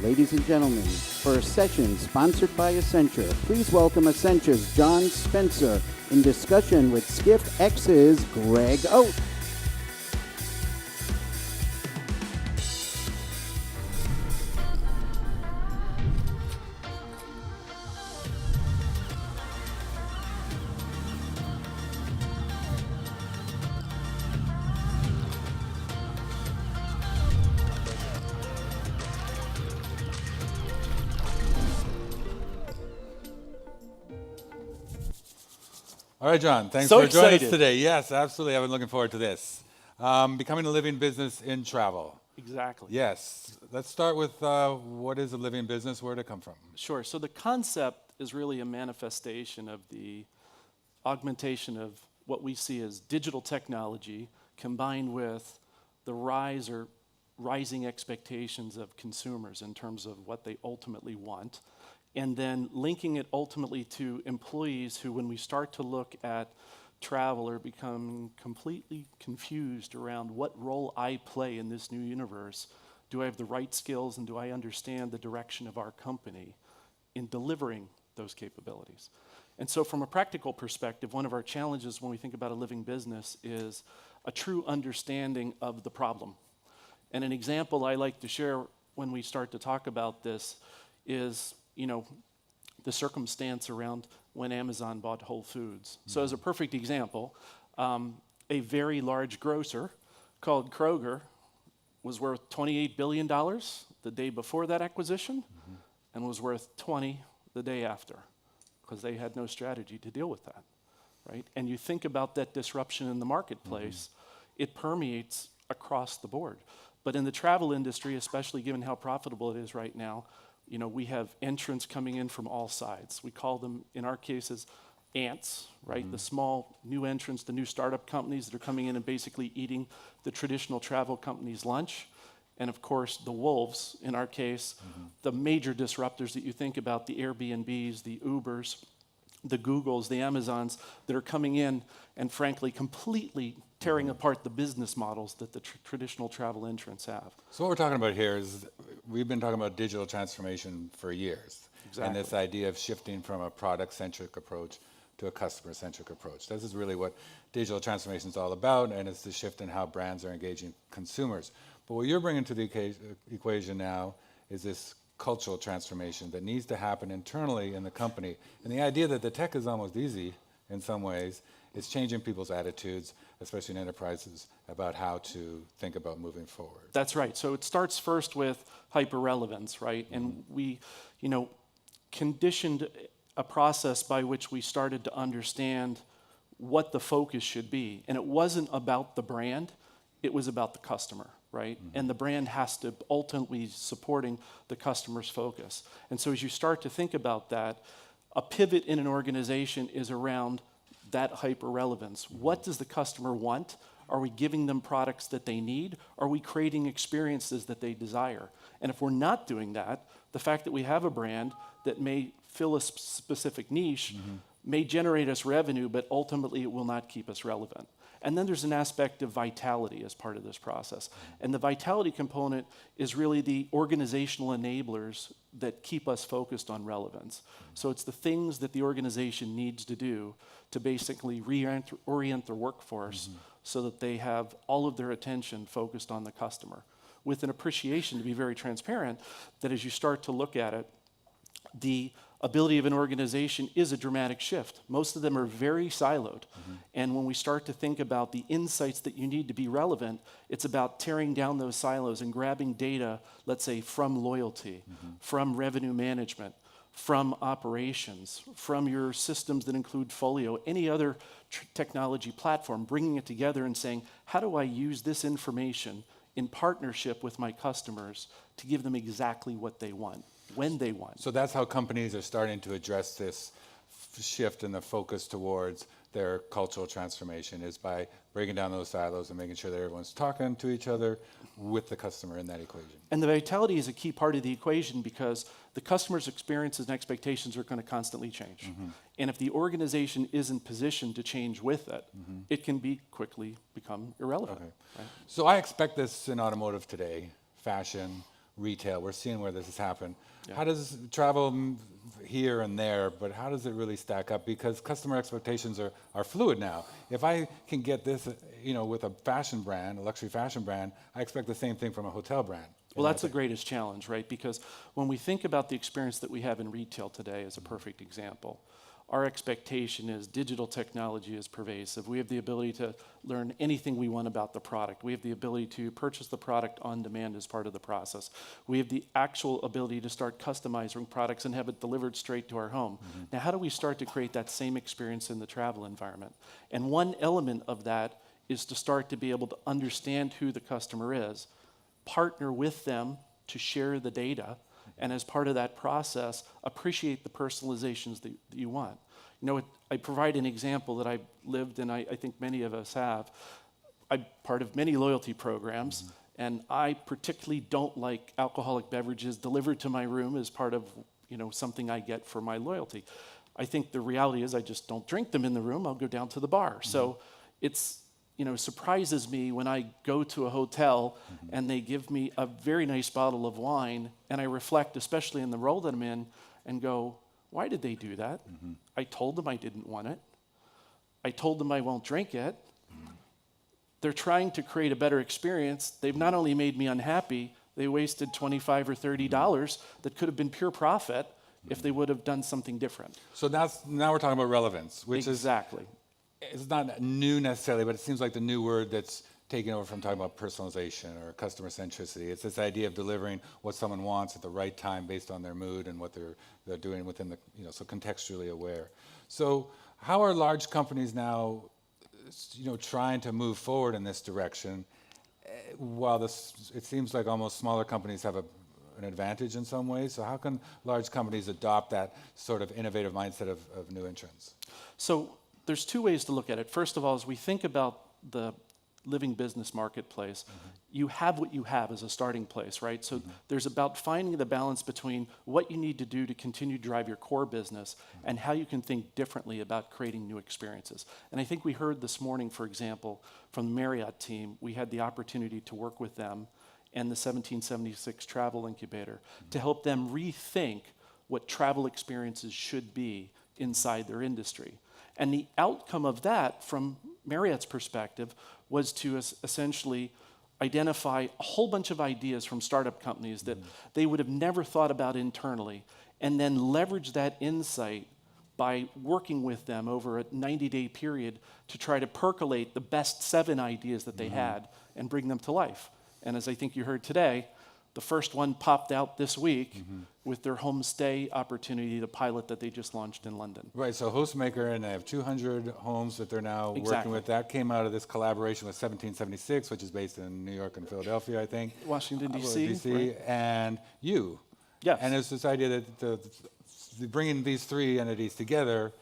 Ladies and gentlemen, for a session sponsored by Accenture, please welcome Accenture's John Spencer in discussion with Skift X's Greg Oates. All right, John, thanks So for joining us excited. today. Yes, absolutely. I've been looking forward to this. Becoming a living business in travel. Exactly. Yes. Let's start with what is a living business? Where did it come from? Sure. So the concept is really a manifestation of the augmentation of what we see as digital technology combined with the rising expectations of consumers in terms of what they ultimately want, and then linking it ultimately to employees who, when we start to look at travel, are becoming completely confused around what role I play in this new universe. Do I have the right skills, and do I understand the direction of our company in delivering those capabilities? And so from a practical perspective, one of our challenges when we think about a living business is a true understanding of the problem. And an example I like to share when we start to talk about this is, the circumstance around when Amazon bought Whole Foods. So as a perfect example, a very large grocer called Kroger was worth $28 billion the day before that acquisition and was worth 20 the day after because they had no strategy to deal with that, right? And you think about that disruption in the marketplace, it permeates across the board. But in the travel industry, especially given how profitable it is right now, we have entrants coming in from all sides. We call them, in our cases, ants, right? The small new entrants, the new startup companies that are coming in and basically eating the traditional travel companies' lunch. And of course, the wolves, in our case, the major disruptors that you think about, the Airbnbs, the Ubers, the Googles, the Amazons, that are coming in and frankly completely tearing apart the business models that the traditional travel entrants have. So what we're talking about here is we've been talking about digital transformation for years. Exactly. And this idea of shifting from a product-centric approach to a customer-centric approach. This is really what digital transformation is all about, and it's the shift in how brands are engaging consumers. But what you're bringing to the equation now is this cultural transformation that needs to happen internally in the company. And the idea that the tech is almost easy in some ways, it's changing people's attitudes, especially in enterprises, about how to think about moving forward. That's right. So it starts first with hyper-relevance, right? And we, conditioned a process by which we started to understand what the focus should be. And it wasn't about the brand, it was about the customer, right? And the brand has to ultimately supporting the customer's focus. And so as you start to think about that, a pivot in an organization is around that hyper-relevance. What does the customer want? Are we giving them products that they need? Are we creating experiences that they desire? And if we're not doing that, the fact that we have a brand that may fill a specific niche may generate us revenue, but ultimately it will not keep us relevant. And then there's an aspect of vitality as part of this process. And the vitality component is really the organizational enablers that keep us focused on relevance. So it's the things that the organization needs to do to basically reorient their workforce so that they have all of their attention focused on the customer, with an appreciation, to be very transparent, that as you start to look at it, the ability of an organization is a dramatic shift. Most of them are very siloed. And when we start to think about the insights that you need to be relevant, it's about tearing down those silos and grabbing data, let's say, from loyalty, from revenue management, from operations, from your systems that include Folio, any other technology platform, bringing it together and saying, how do I use this information in partnership with my customers to give them exactly what they want, when they want. So that's how companies are starting to address this shift in the focus towards their cultural transformation is by breaking down those silos and making sure that everyone's talking to each other with the customer in that equation. And the vitality is a key part of the equation because the customer's experiences and expectations are going to constantly change. And if the organization isn't positioned to change with it, it can quickly become irrelevant. Okay. Right? So I expect this in automotive today, fashion, retail. We're seeing where this has happened. Yeah. How does travel here and there, but how does it really stack up? Because customer expectations are fluid now. If I can get this, with a fashion brand, a luxury fashion brand, I expect the same thing from a hotel brand. Well, that's the greatest challenge, right? Because when we think about the experience that we have in retail today as a perfect example, our expectation is digital technology is pervasive. We have the ability to learn anything we want about the product. We have the ability to purchase the product on demand as part of the process. We have the actual ability to start customizing products and have it delivered straight to our home. Now, how do we start to create that same experience in the travel environment? And one element of that is to start to be able to understand who the customer is, partner with them to share the data, and as part of that process, appreciate the personalizations that you want. I provide an example that I've lived, and I think many of us have. I'm part of many loyalty programs, and I particularly don't like alcoholic beverages delivered to my room as part of something I get for my loyalty. I think the reality is I just don't drink them in the room. I'll go down to the bar. So it's surprises me when I go to a hotel and they give me a very nice bottle of wine, and I reflect, especially in the role that I'm in, and go, why did they do that? I told them I didn't want it. I told them I won't drink it. They're trying to create a better experience. They've not only made me unhappy, they wasted $25 or $30 that could have been pure profit if they would have done something different. So now we're talking about relevance, which Exactly. It's not new necessarily, but it seems like the new word that's taken over from talking about personalization or customer centricity. It's this idea of delivering what someone wants at the right time based on their mood and what they're doing within the, so contextually aware. So how are large companies now, trying to move forward in this direction, while it seems like almost smaller companies have an advantage in some ways? So how can large companies adopt that sort of innovative mindset of new entrants? So there's two ways to look at it. First of all, as we think about the living business marketplace, you have what you have as a starting place, right? So there's about finding the balance between what you need to do to continue to drive your core business and how you can think differently about creating new experiences. And I think we heard this morning, for example, from the Marriott team, we had the opportunity to work with them and the 1776 Travel Incubator to help them rethink what travel experiences should be inside their industry. And the outcome of that, from Marriott's perspective, was to essentially identify a whole bunch of ideas from startup companies that they would have never thought about internally, and then leverage that insight by working with them over a 90-day period to try to percolate the best 7 ideas that they had and bring them to life. And as I think you heard today, the first one popped out this week with their homestay opportunity, the pilot that they just launched in London. Right, so HostMaker, and they have 200 homes that they're now working with. That came out of this collaboration with 1776, which is based in New York and Philadelphia, I think. Washington, D.C. Right. And you. Yes. And it's this idea that bringing these 3 entities together,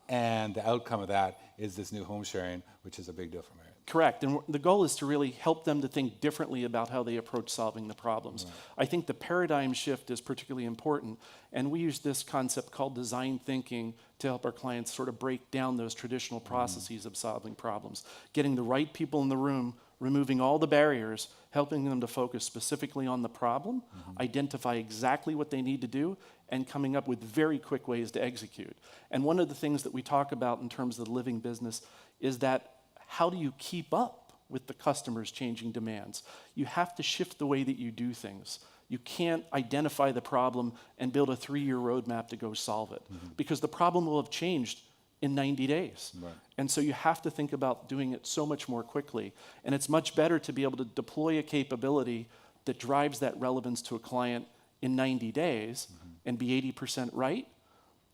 and the outcome of that is this new home sharing, which is a big deal for Marriott. Correct, and the goal is to really help them to think differently about how they approach solving the problems. Right. I think the paradigm shift is particularly important, and we use this concept called design thinking to help our clients sort of break down those traditional processes of solving problems. Getting the right people in the room, removing all the barriers, helping them to focus specifically on the problem, identify exactly what they need to do, and coming up with very quick ways to execute. And one of the things that we talk about in terms of the living business is that how do you keep up with the customer's changing demands? You have to shift the way that you do things. You can't identify the problem and build a 3-year roadmap to go solve it because the problem will have changed in 90 days. Right. And so you have to think about doing it so much more quickly. And it's much better to be able to deploy a capability that drives that relevance to a client in 90 days and be 80% right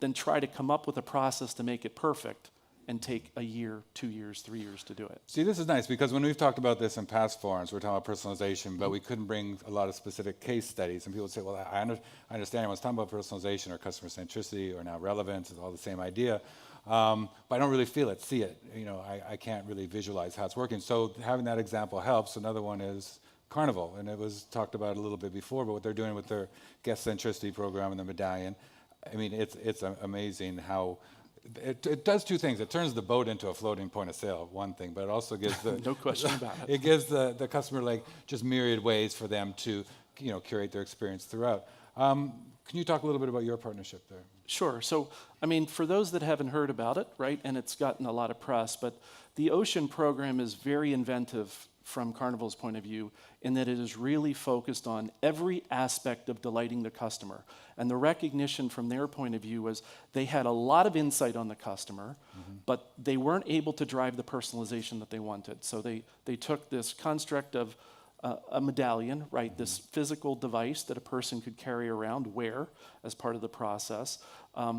than try to come up with a process to make it perfect and take a year, 2 years, 3 years to do it. See, this is nice because when we've talked about this in past forums, we're talking about personalization, but we couldn't bring a lot of specific case studies. And people would say, well, I understand everyone's talking about personalization or customer centricity or now relevance, it's all the same idea. but I don't really feel it, see it. You know, I can't really visualize how it's working. So having that example helps. Another one is Carnival, and it was talked about a little bit before, but what they're doing with their guest centricity program and the medallion, I mean, it's amazing how it does two things. It turns the boat into a floating point of sale, one thing, but it also gives the No question about it. It gives the customer like just myriad ways for them to, you know, curate their experience throughout. Can you talk a little bit about your partnership there? Sure. So, I mean, for those that haven't heard about it, right, and it's gotten a lot of press, but the Ocean program is very inventive from Carnival's point of view in that it is really focused on every aspect of delighting the customer. And the recognition from their point of view was they had a lot of insight on the customer, but they weren't able to drive the personalization that they wanted. So they took this construct of a medallion, right? This physical device that a person could carry around, wear as part of the process.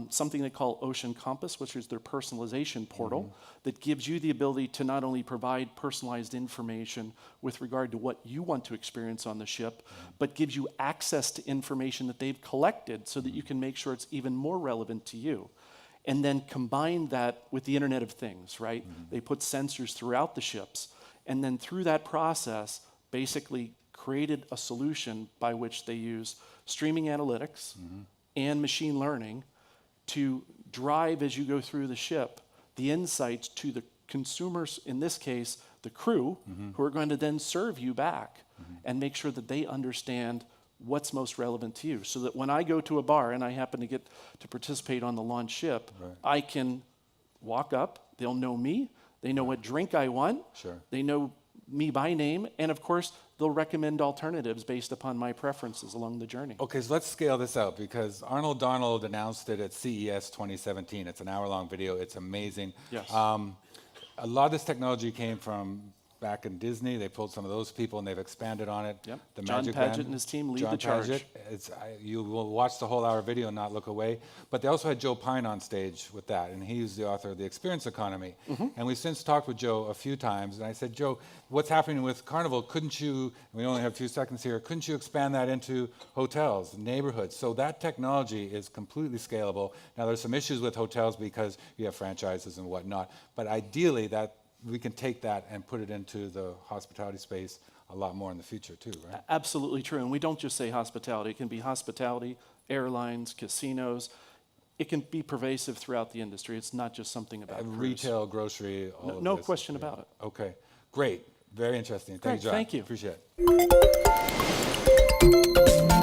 Something they call Ocean Compass, which is their personalization portal that gives you the ability to not only provide personalized information with regard to what you want to experience on the ship, but gives you access to information that they've collected so that you can make sure it's even more relevant to you. And then combine that with the Internet of Things, right? They put sensors throughout the ships, and then through that process, basically created a solution by which they use streaming analytics and machine learning to drive, as you go through the ship, the insights to the consumers, in this case, the crew, who are going to then serve you back and make sure that they understand what's most relevant to you. So that when I go to a bar and I happen to get to participate on the launch ship, I can walk up, they'll know me, they know what drink I want, they know me by name, and of course, they'll recommend alternatives based upon my preferences along the journey. Okay, so let's scale this out because Arnold Donald announced it at CES 2017. It's an hour-long video. It's amazing. Yes. A lot of this technology came from back in Disney. They pulled some of those people and they've expanded on it. Yep. The John Magic Padgett Band, and his team lead John the charge. Padgett, you will watch the whole hour video and not look away. But they also had Joe Pine on stage with that, and he's the author of The Experience Economy. And we've since talked with Joe a few times, and I said, Joe, what's happening with Carnival? Couldn't you, we only have a few seconds here, couldn't you expand that into hotels, neighborhoods? So that technology is completely scalable. Now there's some issues with hotels because you have franchises and whatnot, but ideally that we can take that and put it into the hospitality space a lot more in the future too, right? Absolutely true. And we don't just say hospitality. It can be hospitality, airlines, casinos. It can be pervasive throughout the industry. It's not just something about cruise. Retail, grocery, all of No this. question about it. Okay, great. Very interesting. Great, Thank you, John. thank you. Appreciate it.